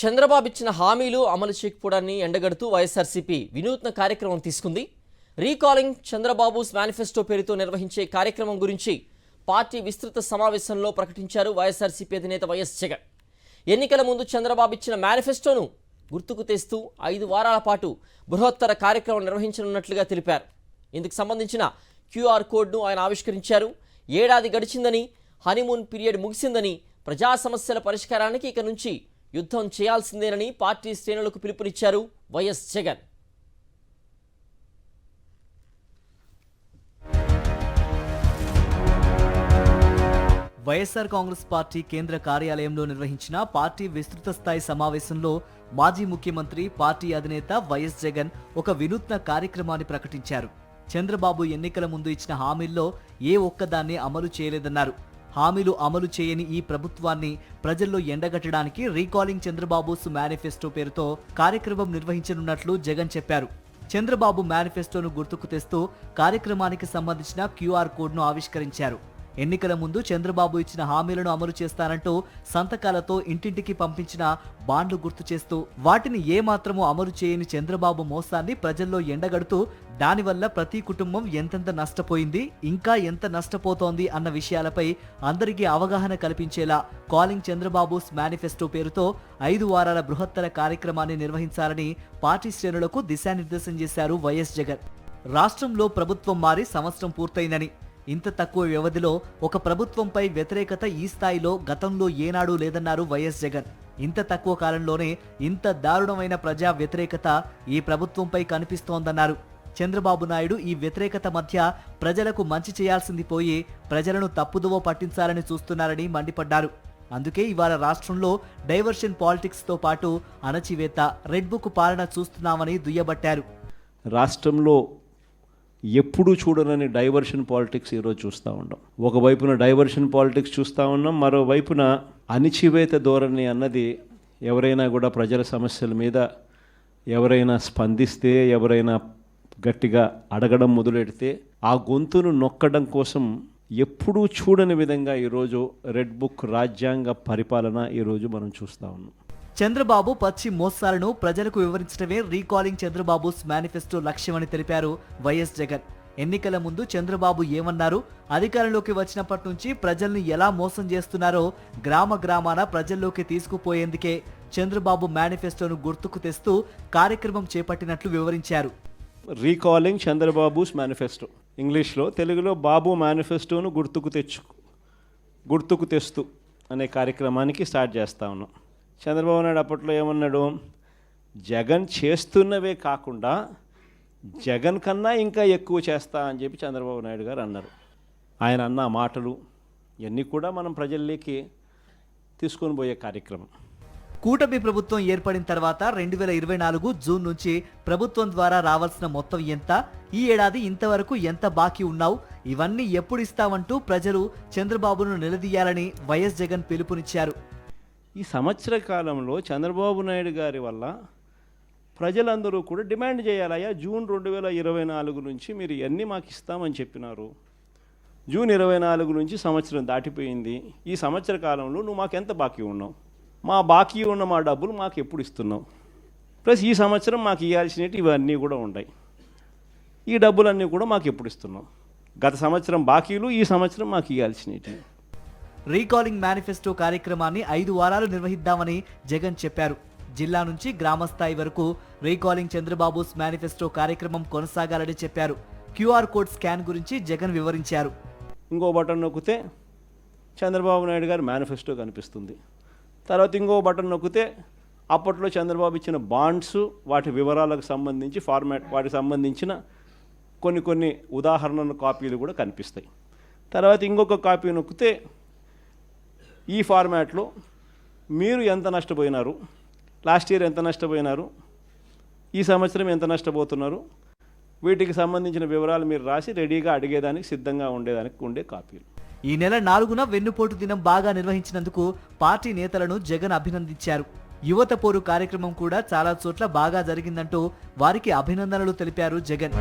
చంద్రబాబు ఇచ్చిన హామీలు అమలు చేయకపోవడాన్ని ఎండగడుతూ వైఎస్ఆర్సీపీ వినూత్న కార్యక్రమం తీసుకుంది. రీకాలింగ్ చంద్రబాబుస్ మేనిఫెస్టో పేరుతో నిర్వహించే కార్యక్రమం గురించి పార్టీ విస్తృత సమావేశంలో ప్రకటించారు వైఎస్ఆర్సీపీ అధినేత వైఎస్ జగన్. ఎన్నికల ముందు చంద్రబాబు ఇచ్చిన మేనిఫెస్టోను గుర్తుకు తెస్తూ 5 వారాల పాటు బృహత్తర కార్యక్రమం నిర్వహించనున్నట్లుగా తెలిపారు. ఇందుకు సంబంధించిన QR కోడ్ను ఆయన ఆవిష్కరించారు. ఏడాది గడిచిందని, హనీమూన్ పీరియడ్ ముగిసిందని, ప్రజా సమస్యల పరిష్కారానికి ఇక నుంచి యుద్ధం చేయాల్సిందేనని పార్టీ శ్రేణులకు పిలుపునిచ్చారు వైఎస్ జగన్. వైఎస్ఆర్ కాంగ్రెస్ పార్టీ కేంద్ర కార్యాలయంలో నిర్వహించిన పార్టీ విస్తృత స్థాయి సమావేశంలో మాజీ ముఖ్యమంత్రి, పార్టీ అధినేత వైఎస్ జగన్ ఒక వినూత్న కార్యక్రమాన్ని ప్రకటించారు. చంద్రబాబు ఎన్నికల ముందు ఇచ్చిన హామీల్లో ఏ ఒక్కదాన్ని అమలు చేయలేదన్నారు. హామీలు అమలు చేయని ఈ ప్రభుత్వాన్ని ప్రజల్లో ఎండగట్టడానికి రీకాలింగ్ చంద్రబాబుస్ మేనిఫెస్టో పేరుతో కార్యక్రమం నిర్వహించనున్నట్లు జగన్ చెప్పారు. చంద్రబాబు మేనిఫెస్టోను గుర్తుకు తెస్తూ కార్యక్రమానికి సంబంధించిన QR కోడ్ను ఆవిష్కరించారు. ఎన్నికల ముందు చంద్రబాబు ఇచ్చిన హామీలను అమలు చేస్తానంటూ సంతకాలతో ఇంటింటికి పంపించిన బాండ్లు గుర్తు చేస్తూ వాటిని ఏమాత్రమూ అమలు చేయని చంద్రబాబు మోసాన్ని ప్రజల్లో ఎండగడుతూ దానివల్ల ప్రతి కుటుంబం ఎంతెంత నష్టపోయింది, ఇంకా ఎంత నష్టపోతోంది అన్న విషయాలపై అందరికీ అవగాహన కల్పించేలా కాలింగ్ చంద్రబాబుస్ మేనిఫెస్టో పేరుతో 5 వారాల బృహత్తర కార్యక్రమాన్ని నిర్వహించాలని పార్టీ శ్రేణులకు దిశానిర్దేశం చేశారు వైఎస్ జగన్. రాష్ట్రంలో ప్రభుత్వం మారి సంవత్సరం పూర్తయిందని, ఇంత తక్కువ వ్యవధిలో ఒక ప్రభుత్వంపై వ్యతిరేకత ఈ స్థాయిలో గతంలో ఏనాడూ లేదన్నారు వైఎస్ జగన్. ఇంత తక్కువ కాలంలోనే ఇంత దారుణమైన ప్రజా వ్యతిరేకత ఈ ప్రభుత్వంపై కనిపిస్తోందన్నారు. చంద్రబాబు నాయుడు ఈ వ్యతిరేకత మధ్య ప్రజలకు మంచి చేయాల్సింది పోయి ప్రజలను తప్పుదోవ పట్టించాలని చూస్తున్నారని మండిపడ్డారు. అందుకే ఇవాళ రాష్ట్రంలో డైవర్షన్ పాలిటిక్స్ తో పాటు అణచివేత, రెడ్ బుక్ పాలన చూస్తున్నామని దుయ్యబట్టారు. రాష్ట్రంలో ఎప్పుడూ చూడనని డైవర్షన్ పాలిటిక్స్ ఈరోజు చూస్తూ ఉన్నాం. ఒకవైపున డైవర్షన్ పాలిటిక్స్ చూస్తూ ఉన్నాం, మరోవైపున అణిచివేత ధోరణి అన్నది ఎవరైనా కూడా ప్రజల సమస్యల మీద ఎవరైనా స్పందిస్తే, ఎవరైనా గట్టిగా అడగడం మొదలెడితే ఆ గొంతును నొక్కడం కోసం ఎప్పుడూ చూడని విధంగా ఈరోజు రెడ్ బుక్ రాజ్యాంగ పరిపాలన ఈరోజు మనం చూస్తూ ఉన్నాం. చంద్రబాబు పచ్చి మోసాలను ప్రజలకు వివరించడమే రీకాలింగ్ చంద్రబాబుస్ మేనిఫెస్టో లక్ష్యమని తెలిపారు వైఎస్ జగన్. ఎన్నికల ముందు చంద్రబాబు ఏమన్నారు, అధికారంలోకి వచ్చినప్పటి నుంచి ప్రజల్ని ఎలా మోసం చేస్తున్నారో గ్రామ గ్రామాన ప్రజల్లోకి తీసుకుపోయేందుకే చంద్రబాబు మేనిఫెస్టోను గుర్తుకు తెస్తూ కార్యక్రమం చేపట్టినట్లు వివరించారు. రీకాలింగ్ చంద్రబాబుస్ మేనిఫెస్టో, ఇంగ్లీష్లో, తెలుగులో బాబు మేనిఫెస్టోను గుర్తుకు తెస్తూ అనే కార్యక్రమానికి స్టార్ట్ చేస్తూ ఉన్నాం. చంద్రబాబు నాయుడు అప్పట్లో ఏమన్నాడు, జగన్ చేస్తున్నవే కాకుండా జగన్ కన్నా ఇంకా ఎక్కువ చేస్తా అని చెప్పి చంద్రబాబు నాయుడు గారు అన్నారు. ఆయన అన్న మాటలు ఇవన్నీ కూడా మనం ప్రజల్లోకి తీసుకొని పోయే కార్యక్రమం. కూటమి ప్రభుత్వం ఏర్పడిన తర్వాత 2024 జూన్ నుంచి ప్రభుత్వం ద్వారా రావాల్సిన మొత్తం ఎంత, ఈ ఏడాది ఇంతవరకు ఎంత బాకీ ఉన్నావు, ఇవన్నీ ఎప్పుడు ఇస్తామంటూ ప్రజలు చంద్రబాబును నిలదీయాలని వైఎస్ జగన్ పిలుపునిచ్చారు. ఈ సంవత్సర కాలంలో చంద్రబాబు నాయుడు గారి వల్ల ప్రజలందరూ కూడా డిమాండ్ చేయాలయ్యా, జూన్ 2024 నుంచి మీరు ఇవన్నీ మాకు ఇస్తామని చెప్పినారు, జూన్ 24 నుంచి సంవత్సరం దాటిపోయింది, ఈ సంవత్సర కాలంలో నువ్వు మాకు ఎంత బాకీ ఉన్నావు, మా బాకీ ఉన్న మా డబ్బులు మాకు ఎప్పుడు ఇస్తున్నావు, ప్లస్ ఈ సంవత్సరం మాకు ఇవ్వాల్సినవి ఇవన్నీ కూడా ఉన్నాయి, ఈ డబ్బులన్నీ కూడా మాకు ఎప్పుడు ఇస్తున్నావు, గత సంవత్సరం బాకీలు, ఈ సంవత్సరం మాకు ఇవ్వాల్సినవి. రీకాలింగ్ మేనిఫెస్టో కార్యక్రమాన్ని 5 వారాలు నిర్వహిద్దామని జగన్ చెప్పారు. జిల్లా నుంచి గ్రామస్థాయి వరకు రీకాలింగ్ చంద్రబాబుస్ మేనిఫెస్టో కార్యక్రమం కొనసాగాలని చెప్పారు. QR కోడ్ స్కాన్ గురించి జగన్ వివరించారు. ఇంకో బటన్ నొక్కితే చంద్రబాబు నాయుడు గారి మేనిఫెస్టో కనిపిస్తుంది. తర్వాత ఇంకో బటన్ నొక్కితే అప్పట్లో చంద్రబాబు ఇచ్చిన బాండ్స్, వాటి వివరాలకు సంబంధించి వాటికి సంబంధించిన కొన్ని ఉదాహరణ కాపీలు కూడా కనిపిస్తాయి. తర్వాత ఇంకొక కాపీ నొక్కితే ఈ ఫార్మాట్లో మీరు ఎంత నష్టపోయినారు, లాస్ట్ ఇయర్ ఎంత నష్టపోయినారు, ఈ సంవత్సరం ఎంత నష్టపోతున్నారు, వీటికి సంబంధించిన వివరాలు మీరు రాసి రెడీగా అడిగేదానికి సిద్ధంగా ఉండే కాపీలు. ఈ నెల 4న వెన్నుపోటు దినం బాగా నిర్వహించినందుకు పార్టీ నేతలను జగన్ అభినందించారు. యువత పోరు కార్యక్రమం కూడా చాలా చోట్ల బాగా జరిగిందంటూ వారికి అభినందనలు తెలిపారు జగన్.